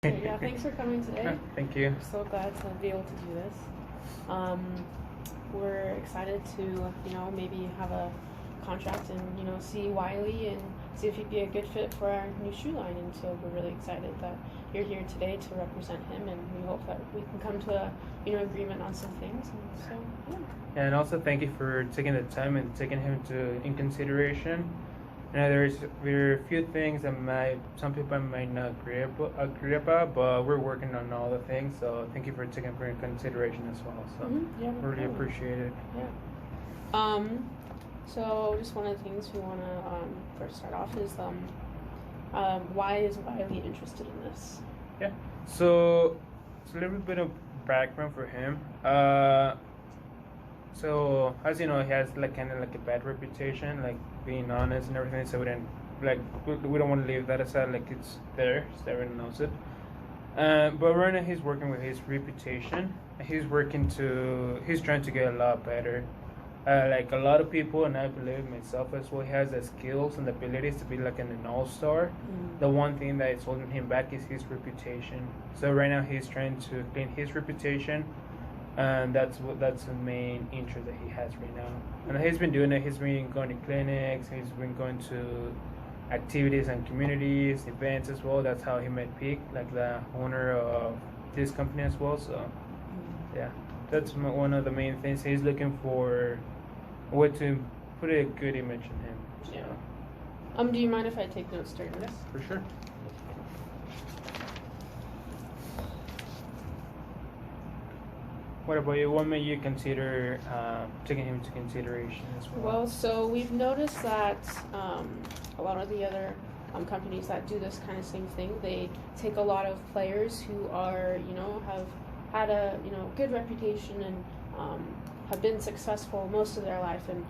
Yeah, thanks for coming today. Thank you. We're so glad to be able to do this. Um, we're excited to, maybe have a contract and, see Wiley and see if he'd be a good fit for our new shoe line. And so we're really excited that you're here today to represent him, and we hope that we can come to a, agreement on some things. And so, yeah. And also thank you for taking the time and taking him in consideration. There are a few things that some people might not agree about, but we're working on all the things. So thank you for taking it into consideration as well. So Yeah, no really problem. appreciate it. Yeah. So just one of the things we want to first start off is why is Wiley interested in this? Yeah. So it's a little bit of background for him. So as you know, he has kind of a bad reputation, being honest and everything. So we don't want to leave that aside. It's there, so everyone knows it. But right now he's working with his reputation. He's trying to get a lot better. A lot of people, and I believe myself as well, he has the skills and the abilities to be an all-star. The one thing that is holding him back is his reputation. So right now he's trying to clean his reputation, and that's the main interest that he has right now. And he's been doing it. He's been going to clinics. He's been going to activities and communities, events as well. That's how he met Peak, the owner of this company as well. So yeah, that's one of the main things. He's looking for a way to put a good image in him. So. Yeah. Do you mind if I take notes during this? For sure. What about you? What made you consider taking him into consideration as well? Well, so we've noticed that a lot of the other companies that do this kind of same thing, they take a lot of players who are, have had a, good reputation and have been successful most of their life. And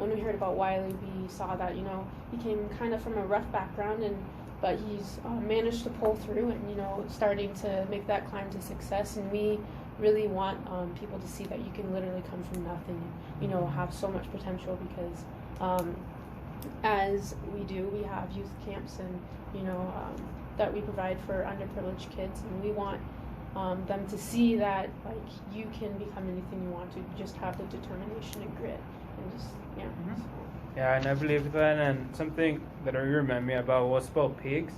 when we heard about Wiley, we saw that, he came kind of from a rough background, but he's managed to pull through and, starting to make that climb to success. And we really want people to see that you can literally come from nothing and, have so much potential, because as we do, we have youth camps and, that we provide for underprivileged kids, and we want them to see that you can become anything you want to. You just have the determination and grit and just Yeah, and I believe that. And something that you remind me about was about pigs.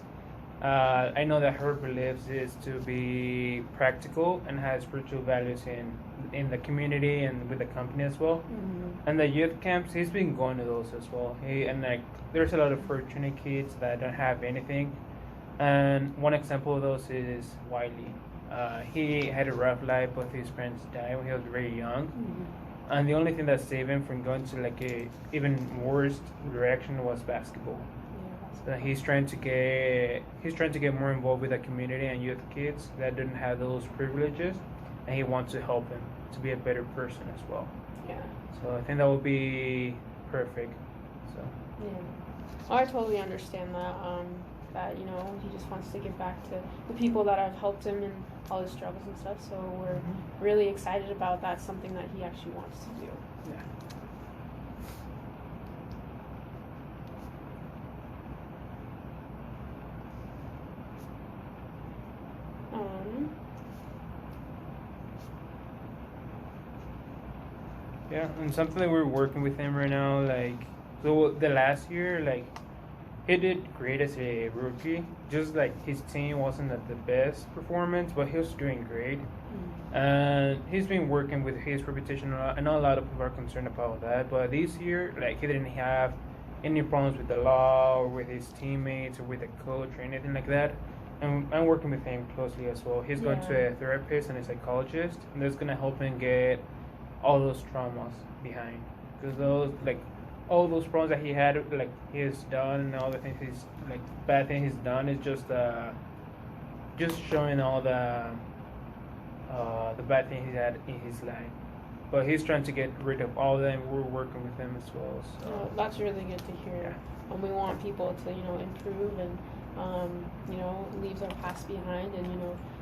I know that her beliefs is to be practical and has spiritual values in the community and with the company as well. And the youth camps, he's been going to those as well. There's a lot of fortunate kids that don't have anything, and one example of those is Wiley. He had a rough life. Both his parents died when he was very young, and the only thing that saved him from going to a even worse direction was basketball. So he's trying to get more involved with the community and youth kids that didn't have those privileges, and he wants to help them to be a better person as well. Yeah. So I think that would be perfect. So. Yeah. Oh, I totally understand that. That he just wants to give back to the people that have helped him in all his struggles and stuff. So we're really excited about that. Something that he actually wants to do. Yeah. Yeah, and something that we're working with him right now, so the last year, he did great as a rookie. Just his team wasn't at the best performance, but he was doing great. And he's been working with his reputation a lot. I know a lot of people are concerned about that, but this year, he didn't have any problems with the law or with his teammates or with the coach or anything like that. And I'm working with him closely as well. He's going to a therapist and a psychologist, and that's gonna help him get all those traumas behind, because all those problems that he had, he's done, and all the things bad things he's done is just showing all the bad things he had in his life. But he's trying to get rid of all of them. We're working with him as well. So that's really good to hear. Yeah. We want people to improve and leave their past behind and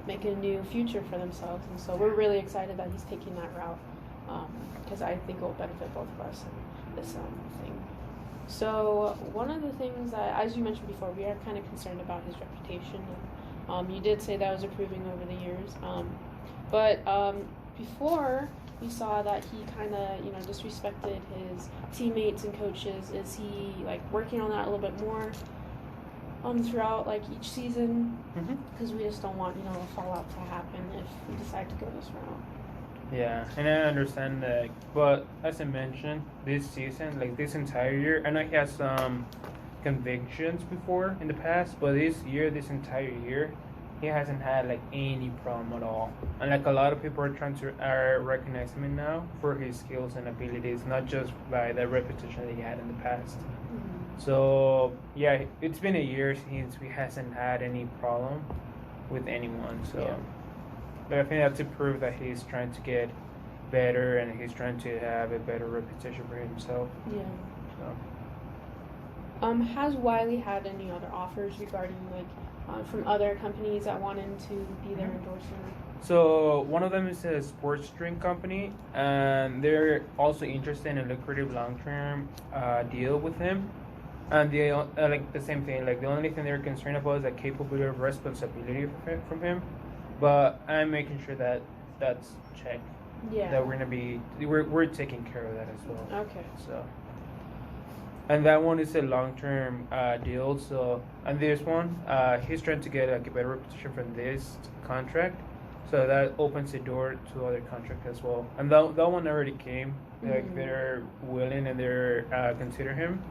make a new future for themselves. And so we're really excited that he's taking that route, because I think it will benefit both of us in this thing. So one of the things that, as you mentioned before, we are kind of concerned about his reputation. You did say that was improving over the years. But before we saw that he kind of, disrespected his teammates and coaches. Is he like working on that a little bit more throughout like each season? Because we just don't want a fallout to happen if we decide to go this route. Yeah, and I understand that, but as I mentioned, this season, like this entire year, I know he has some convictions before in the past, but this entire year, he hasn't had like any problem at all. And like a lot of people are recognizing him now for his skills and abilities, not just by the reputation that he had in the past. So yeah, it's been a year since we hasn't had any problem with anyone. So. Yeah. But I think that's to prove that he's trying to get better and he's trying to have a better reputation for himself. Yeah. So. Has Wiley had any other offers regarding from other companies that wanted to be their endorser? So one of them is a sports drink company, and they're also interested in a lucrative long-term deal with him. And they like the same thing. Like the only thing they're concerned about is the capability of responsibility from him. But I'm making sure that that's checked. Yeah. That we're taking care of that as well. Okay. So. And that one is a long-term deal. So, and this one, he's trying to get like a better reputation from this contract. So that opens the door to other contracts as well. And that one already came. Like they're willing and they're consider him.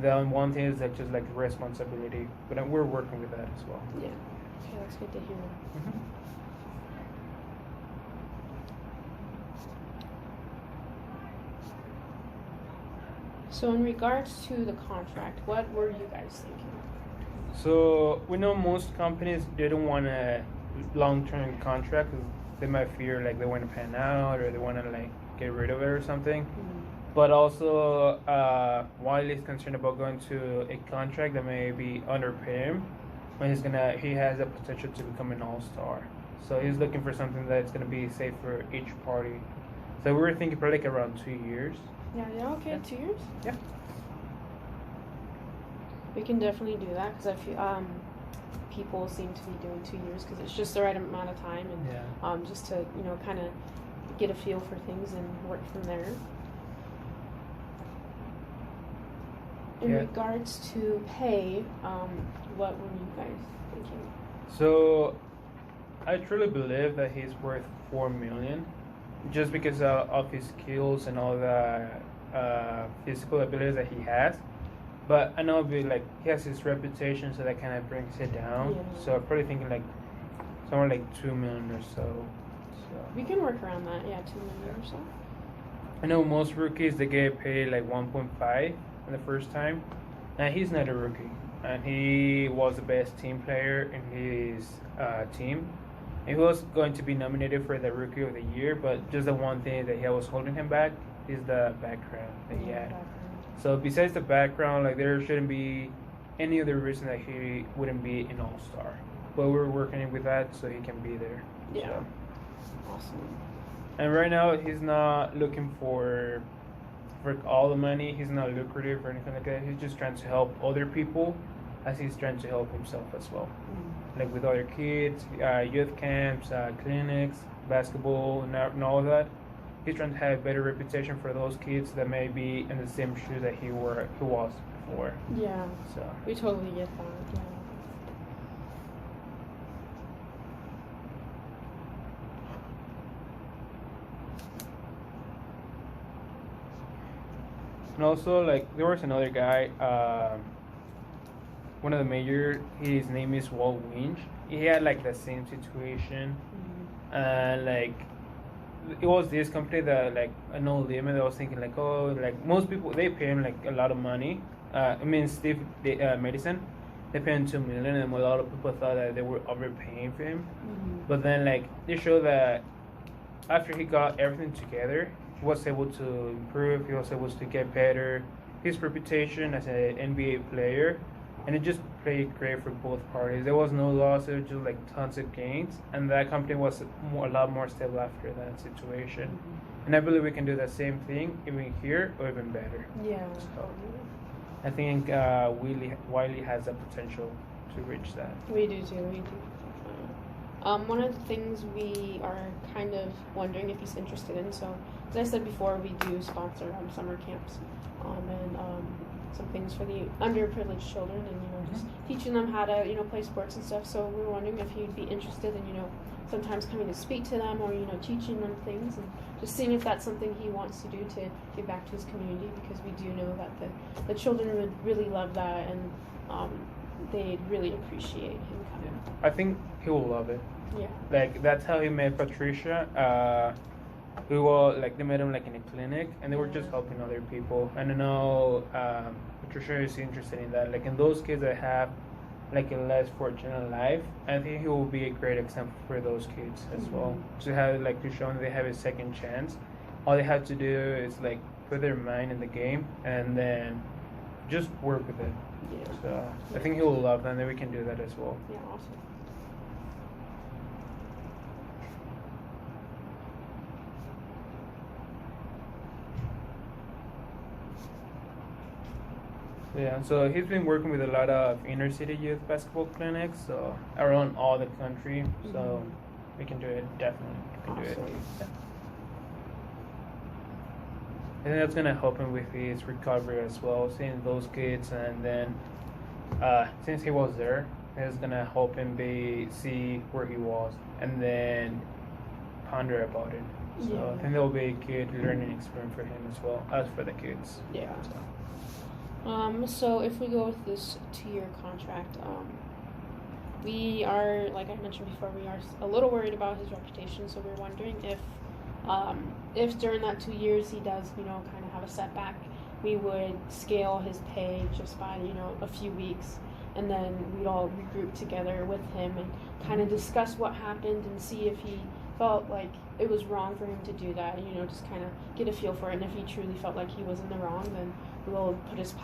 The one thing is that just like responsibility, but we're working with that as well. Yeah. Okay, that's good to hear. So in regards to the contract, what were you guys thinking? So we know most companies, they don't want a long-term contract because they might fear like they want to pan out or they want to like get rid of it or something. But also Wiley's concerned about going to a contract that may be underpay him when he has the potential to become an all-star. So he's looking for something that's going to be safe for each party. So we were thinking probably like around 2 years. Yeah, okay, 2 years? Yeah. We can definitely do that because I feel people seem to be doing 2 years because it's just the right amount of time and just to, kind of get a feel for things and work from there. In regards to pay, what were you guys thinking? So I truly believe that he's worth $4 million. Just because of his skills and all the physical abilities that he has. But I know he has his reputation, so that kind of brings it down. Yeah. So I'm probably thinking like somewhere like $2 million or so. We can work around that, $2 million or so. I know most rookies, they get paid like 1.5 in the first time. And he's not a rookie. And he was the best team player in his team. He was going to be nominated for the Rookie of the Year, but just the one thing that was holding him back is the background that he had. So besides the background, like there shouldn't be any other reason that he wouldn't be an all-star. But we're working with that so he can be there. Yeah. So. Awesome. And right now he's not looking for all the money. He's not lucrative or anything like that. He's just trying to help other people as he's trying to help himself as well. Like with other kids, youth camps, clinics, basketball, and all of that. He's trying to have a better reputation for those kids that may be in the same shoes that he was before. Yeah. So we totally get that. Yeah. And also, like there was another guy. One of the major, his name is Walt Winch. He had like the same situation, and like it was this company that like No Limit. I was thinking like, oh, like most people they pay him like a lot of money. I mean Steve Madison, they pay him $2 million, and a lot of people thought that they were overpaying for him. But then like they show that after he got everything together, he was able to improve. He was able to get better. His reputation as an NBA player. And it just played great for both parties. There was no loss, it was just like tons of gains. And that company was a lot more stable after that situation. And I believe we can do the same thing even here or even better. Yeah. So I think Wiley has the potential to reach that. We do too. We do. One of the things we are kind of wondering if he's interested in, so as I said before, we do sponsor summer camps and some things for the underprivileged children, and just teaching them how to play sports and stuff. So we were wondering if he'd be interested in sometimes coming to speak to them, or teaching them things, and just seeing if that's something he wants to do to give back to his community, because we do know that the children would really love that, and they'd really appreciate him coming. Yeah. I think he will love it. Yeah. Like, that's how he met Patricia. They met him in a clinic, and they were just helping other people. And I know Patricia is interested in that. Like, in those kids that have a less fortunate life, I think he will be a great example for those kids as well. To have to show them they have a second chance. All they have to do is put their mind in the game, and then just work with it. Yeah. So I think he will love that, and then we can do that as well. Yeah, awesome. Yeah, so he's been working with a lot of inner city youth basketball clinics, so around all the country. So we can do it, definitely. We can do it. Yeah. I think that's gonna help him with his recovery as well, seeing those kids, and then since he was there, it's gonna help him see where he was, and then ponder about it. So Yeah. I think that'll be a good learning experience for him as well as for the kids. Yeah. So if we go with this 2-year contract, we are, like I mentioned before, we are a little worried about his reputation. So we're wondering if during that 2 years he does, kind of have a setback, we would scale his pay just by, a few weeks, and then we'd all regroup together with him and kind of discuss what happened and see if he felt like it was wrong for him to do that, just kind of get a feel for it. And if he truly felt like he was in the wrong, then we'll put his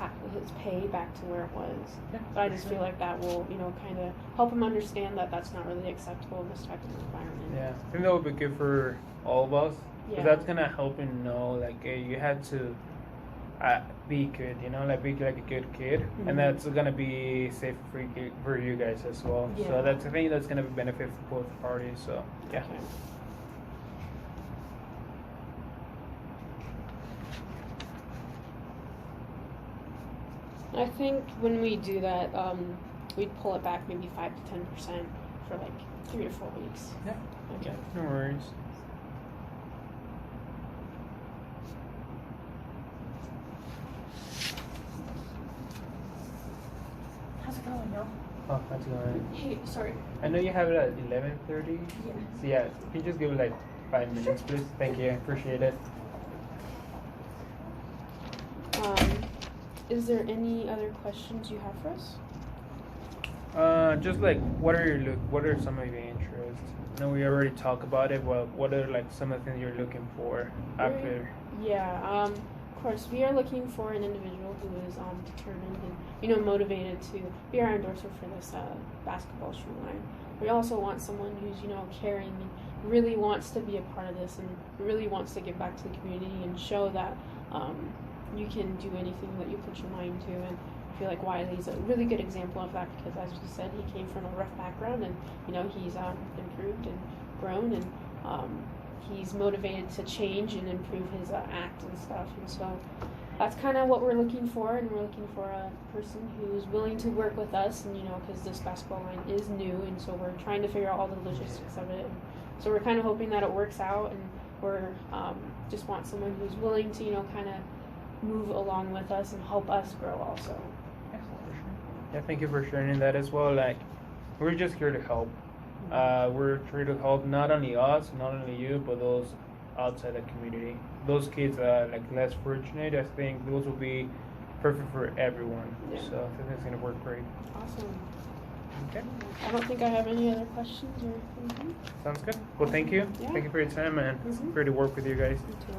pay back to where it was. Yeah, but I just feel like that will, kind of help him understand that that's not really acceptable in this type of environment. Yeah, I think that would be good for all of us. Yeah. Because that's going to help him know, hey, you have to be good, be a good kid. And that's going to be safe for you guys as well. Yeah. So I think that's going to be benefit for both parties. So, yeah. Okay. I think when we do that, we'd pull it back maybe 5 to 10% for 3 to 4 weeks. Yeah. Okay. No worries. How's it going, y'all? Oh, that's going. Hey, sorry. I know you have it at 11:30. Yeah. So yeah, can you just give it 5 minutes, please? Thank you. Appreciate it. Is there any other questions you have for us? Just what are some of your interests? I know we already talked about it, but what are some of the things you're looking for after? Yeah, of course, we are looking for an individual who is determined and motivated to be our endorser for this basketball shoe line. We also want someone who's caring and really wants to be a part of this and really wants to give back to the community and show that you can do anything that you put your mind to. And I feel like Wiley's a really good example of that, because as you said, he came from a rough background, and he's improved and grown, and he's motivated to change and improve his act and stuff. And so that's kind of what we're looking for, and we're looking for a person who's willing to work with us, and because this basketball line is new, and so we're trying to figure out all the logistics of it. And so we're kind of hoping that it works out, and we're just want someone who's willing to kind of move along with us and help us grow also. Yeah, thank you for sharing that as well. We're just here to help. We're trying to help not only us, not only you, but those outside the community. Those kids that are less fortunate, I think those will be perfect for everyone. Yeah. So I think it's gonna work great. Awesome. Okay. I don't think I have any other questions or anything. Sounds good. Well, thank you. Yeah. Thank you for your time, and Mhm. great to work with you guys. Me too.